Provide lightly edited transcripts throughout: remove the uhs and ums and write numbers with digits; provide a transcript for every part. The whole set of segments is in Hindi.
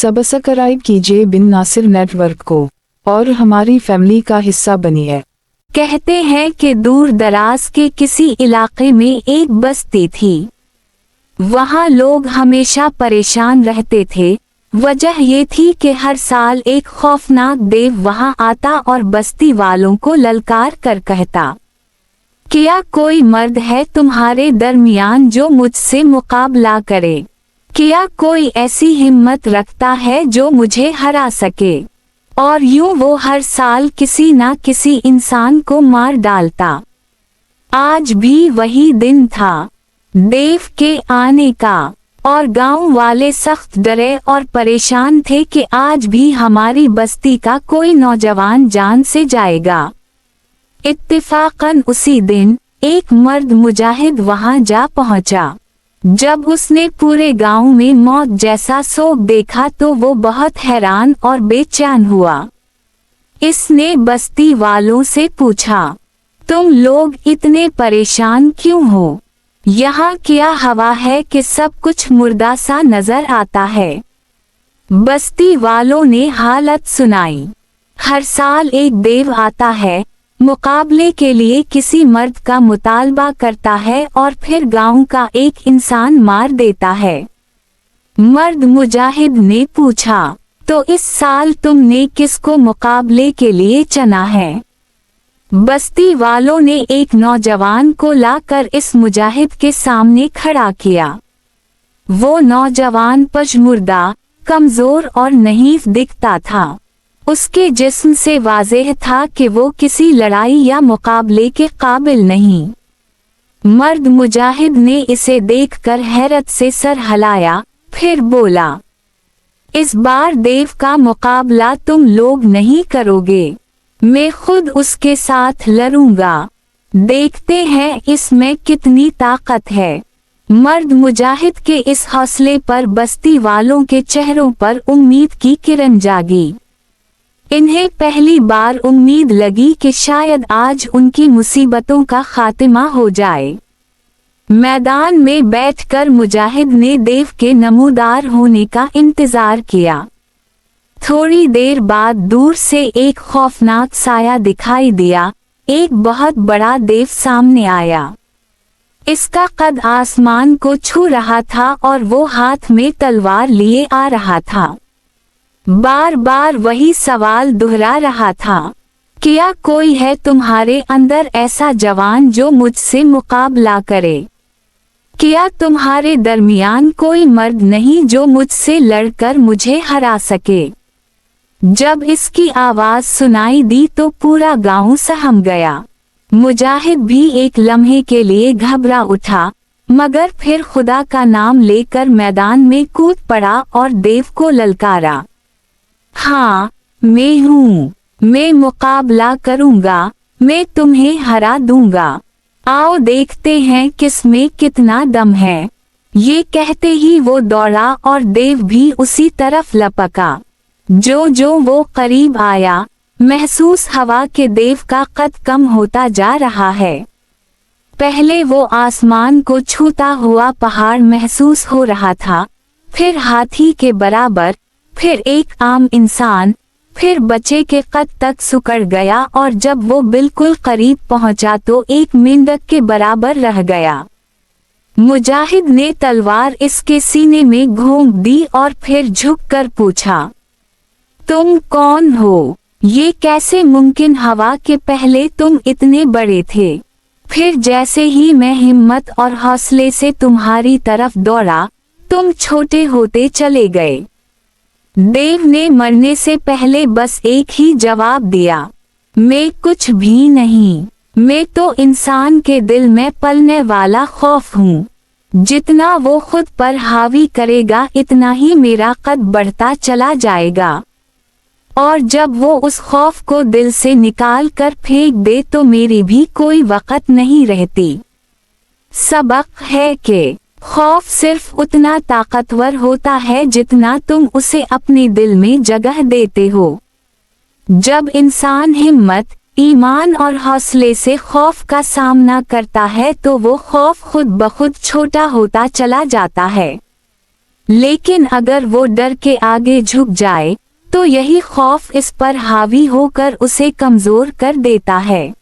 सब्सक्राइब कीजिए बिन नासिर नेटवर्क को और हमारी फैमिली का हिस्सा बनिए। कहते हैं कि दूर दराज के किसी इलाके में एक बस्ती थी। वहाँ लोग हमेशा परेशान रहते थे। वजह ये थी कि हर साल एक खौफनाक देव वहाँ आता और बस्ती वालों को ललकार कर कहता, क्या कोई मर्द है तुम्हारे दरमियान जो मुझसे मुकाबला करे? क्या कोई ऐसी हिम्मत रखता है जो मुझे हरा सके? और यूं वो हर साल किसी ना किसी इंसान को मार डालता। आज भी वही दिन था देव के आने का, और गांव वाले सख्त डरे और परेशान थे कि आज भी हमारी बस्ती का कोई नौजवान जान से जाएगा। इत्तेफाकन उसी दिन एक मर्द मुजाहिद वहां जा पहुंचा। जब उसने पूरे गांव में मौत जैसा शोक देखा तो वो बहुत हैरान और बेचैन हुआ। इसने बस्ती वालों से पूछा, तुम लोग इतने परेशान क्यों हो? यहाँ क्या हवा है कि सब कुछ मुर्दा सा नजर आता है? बस्ती वालों ने हालत सुनाई। हर साल एक देव आता है, मुकाबले के लिए किसी मर्द का मुतालबा करता है और फिर गांव का एक इंसान मार देता है। मर्द मुजाहिद ने पूछा, तो इस साल तुमने किसको मुकाबले के लिए चुना है? बस्ती वालों ने एक नौजवान को लाकर इस मुजाहिद के सामने खड़ा किया। वो नौजवान पशमुर्दा, कमजोर और नहीफ दिखता था। उसके जिस्म से वाज़ेह था कि वो किसी लड़ाई या मुकाबले के काबिल नहीं। मर्द मुजाहिद ने इसे देखकर हैरत से सर हिलाया, फिर बोला, इस बार देव का मुकाबला तुम लोग नहीं करोगे, मैं खुद उसके साथ लड़ूंगा। देखते हैं इसमें कितनी ताकत है। मर्द मुजाहिद के इस हौसले पर बस्ती वालों के चेहरों पर उम्मीद की किरण जागी। इन्हें पहली बार उम्मीद लगी कि शायद आज उनकी मुसीबतों का खात्मा हो जाए। मैदान में बैठकर मुजाहिद ने देव के नमूदार होने का इंतजार किया। थोड़ी देर बाद दूर से एक खौफनाक साया दिखाई दिया। एक बहुत बड़ा देव सामने आया। इसका कद आसमान को छू रहा था और वो हाथ में तलवार लिए आ रहा था। बार बार वही सवाल दोहरा रहा था, क्या कोई है तुम्हारे अंदर ऐसा जवान जो मुझसे मुकाबला करे? क्या तुम्हारे दरमियान कोई मर्द नहीं जो मुझसे लड़कर मुझे हरा सके? जब इसकी आवाज सुनाई दी तो पूरा गांव सहम गया। मुजाहिद भी एक लम्हे के लिए घबरा उठा, मगर फिर खुदा का नाम लेकर मैदान में कूद पड़ा और देव को ललकारा, हाँ मैं हूँ, मैं मुकाबला करूँगा, मैं तुम्हें हरा दूंगा। आओ देखते हैं किसमें कितना दम है। ये कहते ही वो दौड़ा और देव भी उसी तरफ लपका। जो वो करीब आया, महसूस हवा के देव का कद कम होता जा रहा है। पहले वो आसमान को छूता हुआ पहाड़ महसूस हो रहा था, फिर हाथी के बराबर, फिर एक आम इंसान, फिर बच्चे के कद तक सिकुड़ गया और जब वो बिल्कुल करीब पहुंचा तो एक मेंढक के बराबर रह गया। मुजाहिद ने तलवार इसके सीने में घोंप दी और फिर झुककर पूछा, तुम कौन हो? ये कैसे मुमकिन हुआ कि पहले तुम इतने बड़े थे, फिर जैसे ही मैं हिम्मत और हौसले से तुम्हारी तरफ दौड़ा, तुम छोटे होते चले गए। देव ने मरने से पहले बस एक ही जवाब दिया, मैं कुछ भी नहीं, मैं तो इंसान के दिल में पलने वाला खौफ हूँ। जितना वो खुद पर हावी करेगा इतना ही मेरा कद बढ़ता चला जाएगा, और जब वो उस खौफ को दिल से निकाल कर फेंक दे तो मेरी भी कोई वक़्त नहीं रहती। सबक है कि खौफ सिर्फ उतना ताकतवर होता है जितना तुम उसे अपने दिल में जगह देते हो। जब इंसान हिम्मत, ईमान और हौसले से खौफ का सामना करता है तो वो खौफ खुद ब खुद छोटा होता चला जाता है। लेकिन अगर वो डर के आगे झुक जाए तो यही खौफ इस पर हावी होकर उसे कमजोर कर देता है।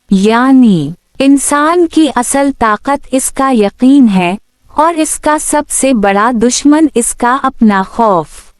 यानी इंसान की असल ताकत इसका यकीन है और इसका सबसे बड़ा दुश्मन इसका अपना खौफ।